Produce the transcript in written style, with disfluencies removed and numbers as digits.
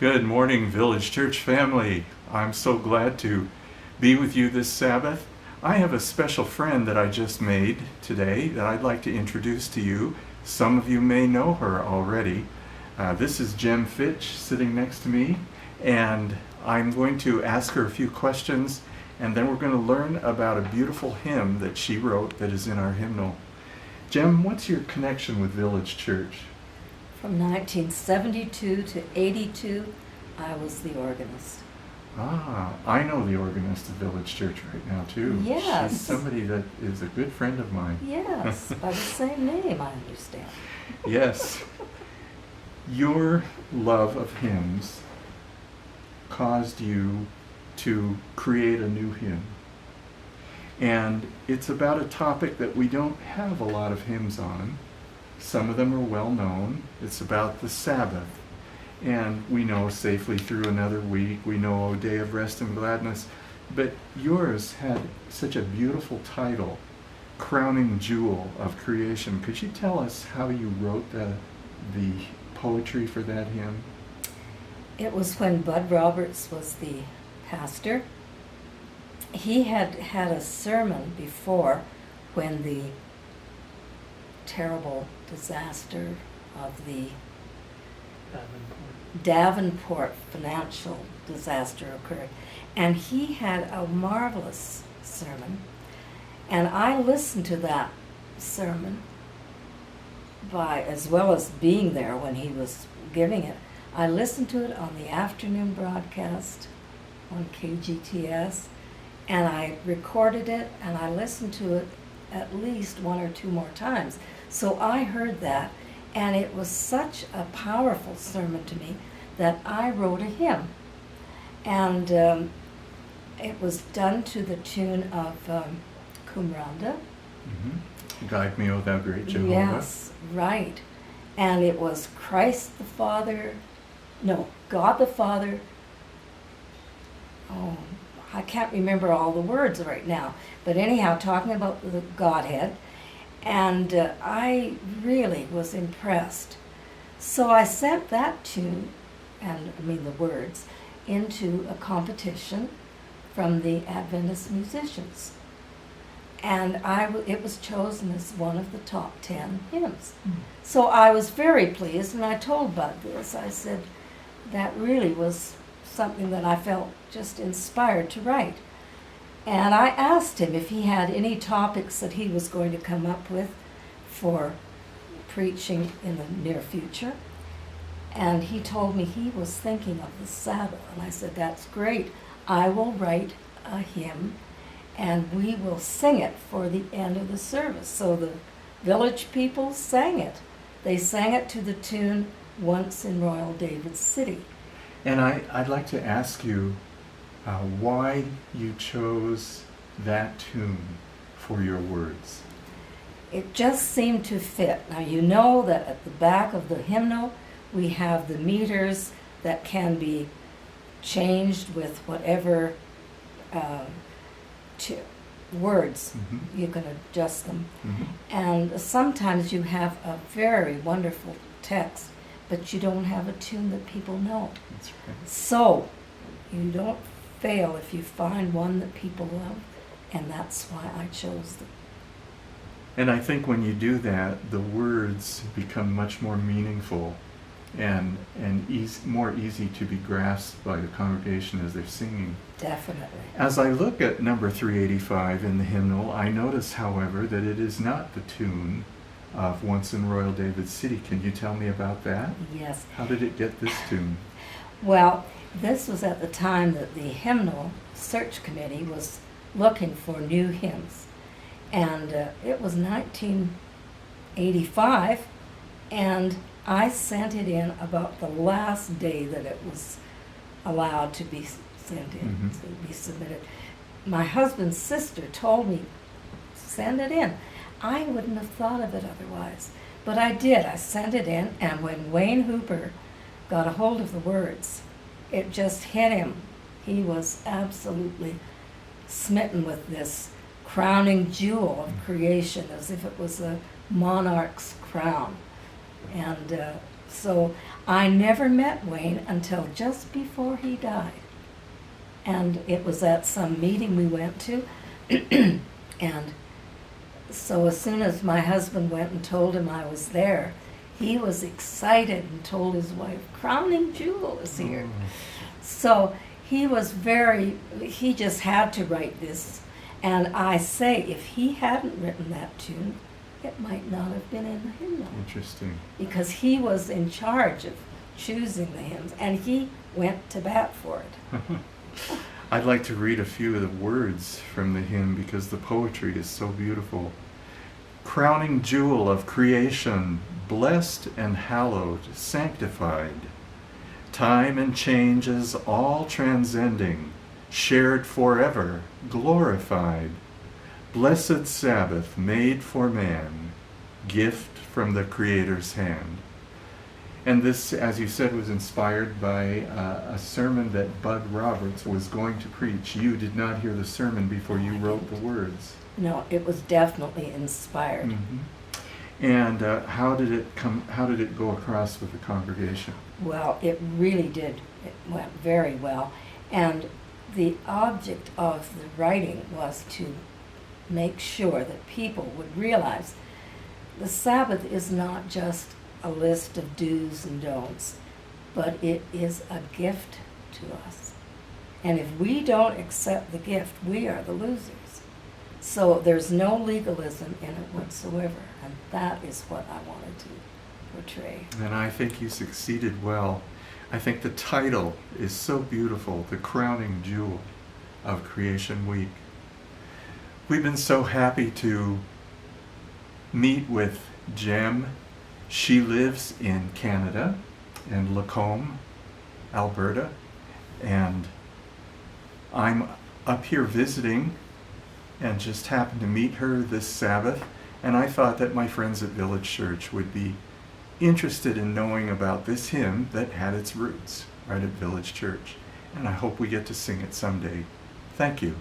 Good morning, Village Church family. I'm so glad to be with you this Sabbath. I have a special friend that I just made today that I'd like to introduce to you. Some of you may know her already. This is Fitch sitting next to me, and I'm going to ask her a few questions, and then we're going to learn about a beautiful hymn that she wrote that is in our hymnal. Jem, what's your connection with Village Church? From 1972 to 82, I was the organist. I know the organist of Village Church right now, too. Yes. She's somebody that is a good friend of mine. Yes, by the same name, I understand. Yes. Your love of hymns caused you to create a new hymn. And it's about a topic that we don't have a lot of hymns on. Some of them are well known. It's about the Sabbath. And we know Safely Through Another Week. We know O Day of Rest and Gladness. But yours had such a beautiful title, Crowning Jewel of Creation. Could you tell us how you wrote the poetry for that hymn? It was when Bud Roberts was the pastor. He had had a sermon before when the terrible disaster of the Davenport financial disaster occurred. And he had a marvelous sermon. And I listened to that sermon as well as being there when he was giving it. I listened to it on the afternoon broadcast on KGTS, and I recorded it, and I listened to it at least one or two more times. So I heard that, and it was such a powerful sermon to me that I wrote a hymn. And it was done to the tune of Qumranda. Mm-hmm. Guide me, O thou great Jehovah. Yes, right. And it was God the Father. Oh, I can't remember all the words right now. But anyhow, talking about the Godhead. And I really was impressed. So I sent that tune, the words, into a competition from the Adventist musicians. And it was chosen as one of the top 10 hymns. Mm. So I was very pleased, and I told Bud this. I said, that really was something that I felt just inspired to write. And I asked him if he had any topics that he was going to come up with for preaching in the near future. And he told me he was thinking of the Sabbath. And I said, that's great. I will write a hymn, and we will sing it for the end of the service. So the village people sang it. They sang it to the tune, Once in Royal David City. And I'd like to ask you why you chose that tune for your words. It just seemed to fit. Now you know that at the back of the hymnal we have the meters that can be changed with whatever words. Mm-hmm. You can adjust them. Mm-hmm. And sometimes you have a very wonderful text, but you don't have a tune that people know. That's right. So you don't fail if you find one that people love, and that's why I chose them. And I think when you do that, the words become much more meaningful and more easy to be grasped by the congregation as they're singing. Definitely. As I look at number 385 in the hymnal, I notice, however, that it is not the tune of Once in Royal David City. Can you tell me about that? Yes. How did it get this tune? Well, this was at the time that the hymnal search committee was looking for new hymns. And it was 1985, and I sent it in about the last day that it was allowed to be sent in, mm-hmm. to be submitted. My husband's sister told me, send it in. I wouldn't have thought of it otherwise, but I did. I sent it in, and when Wayne Hooper got a hold of the words, it just hit him. He was absolutely smitten with this crowning jewel of creation, as if it was a monarch's crown. And So I never met Wayne until just before he died. And it was at some meeting we went to. And so as soon as my husband went and told him I was there, he was excited and told his wife, "Crowning Jewel is here." So he just had to write this. And I say, if he hadn't written that tune, it might not have been in the hymnal. Interesting. Because he was in charge of choosing the hymns, and he went to bat for it. I'd like to read a few of the words from the hymn because the poetry is so beautiful. Crowning jewel of creation, blessed and hallowed, sanctified, time and changes all transcending, shared forever, glorified, blessed Sabbath made for man, gift from the Creator's hand. And this, as you said, was inspired by a sermon that Bud Roberts was going to preach. You did not hear the sermon before you wrote the words. No, it was definitely inspired. Mm-hmm. And how did it go across with the congregation? Well, it really did. It went very well. And the object of the writing was to make sure that people would realize the Sabbath is not just a list of do's and don'ts, but it is a gift to us. And if we don't accept the gift, we are the losers. So there's no legalism in it whatsoever, and that is what I wanted to portray. And I think you succeeded well. I think the title is so beautiful, The Crowning Jewel of Creation Week. We've been so happy to meet with Jem. She lives in Canada, in Lacombe, Alberta, and I'm up here visiting and just happened to meet her this Sabbath, and I thought that my friends at Village Church would be interested in knowing about this hymn that had its roots right at Village Church, and I hope we get to sing it someday. Thank you.